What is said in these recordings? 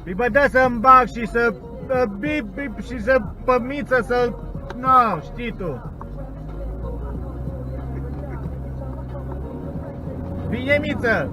Îi bă, dă să-mi bag și să bip și să pămiță să... Nu, știi tu. Bine, miță!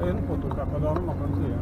Eu nu pot urca, că doar numai pe întâia.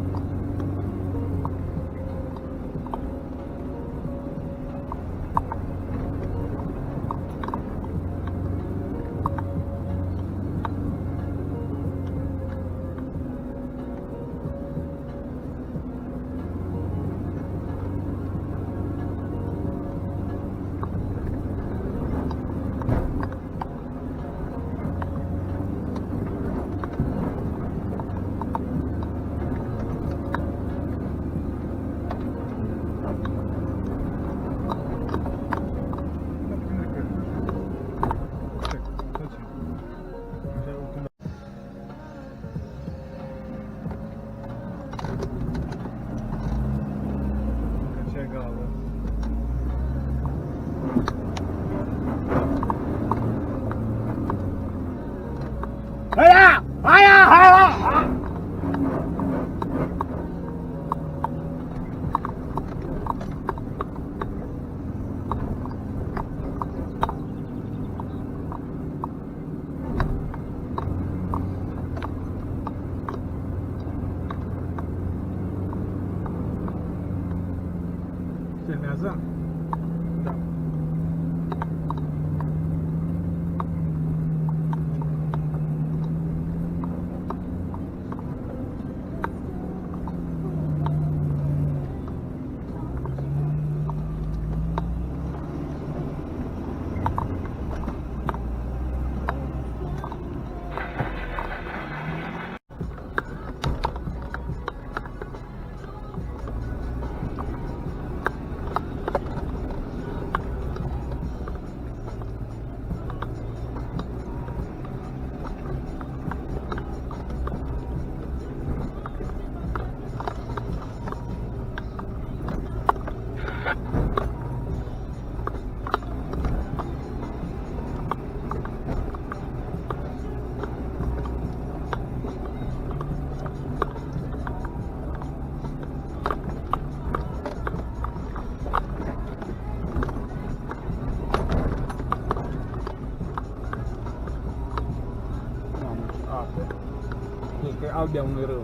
Aia! Aia! Aia! Filmează? Da. E că albia unui râu.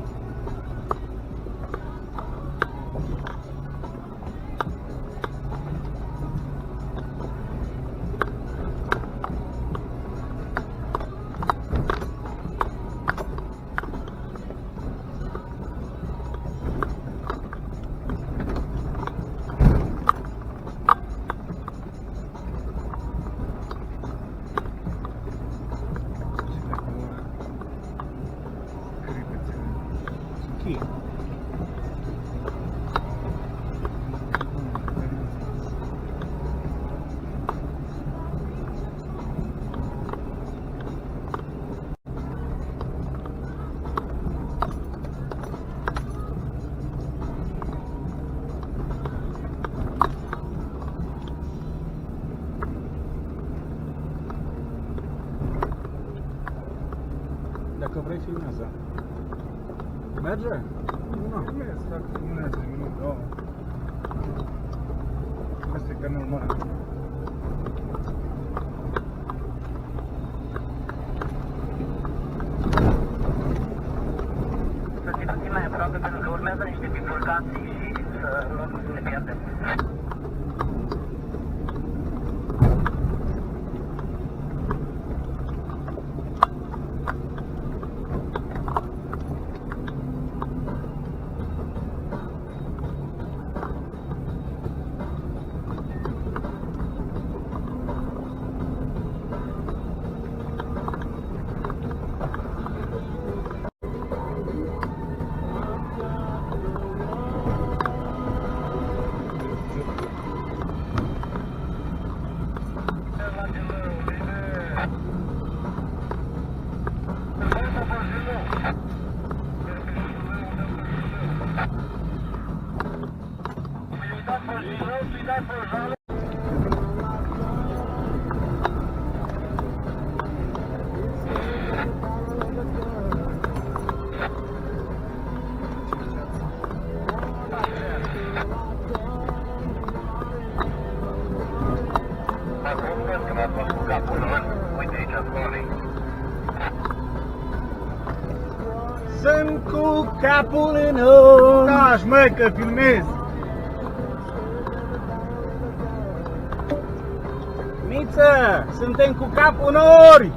Dacă vrei, filmează. Merge? Nu. Merge, dacă filmează, minut, două. Asta e că normal. Să fim puțin mai aproape pentru că urmează niște bifurcații și să nu ne pierdem. dat pe Jilău, să-i dat pe Jală. Acum văd că m-a pus cu capul în rând. Uite aici, acolo. Sunt cu capul în om. Da, mă, că filmez. Miță, suntem cu capul în ori.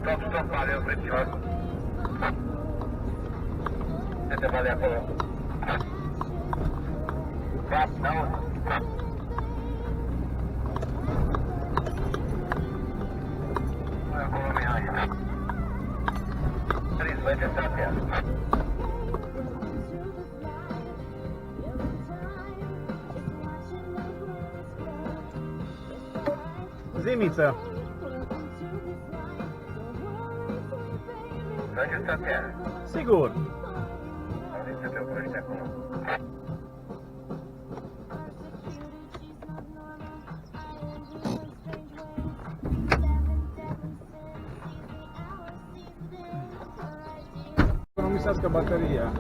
Stop, stop, vale, opriți-vă. Ce te vale acolo? Da, n-auzi. Acolo, Mihai. Săriți, vă ce stația. Zi, Miță. Vă ce stația. Sigur. Auzi să te oprești acolo. Economisească bateria.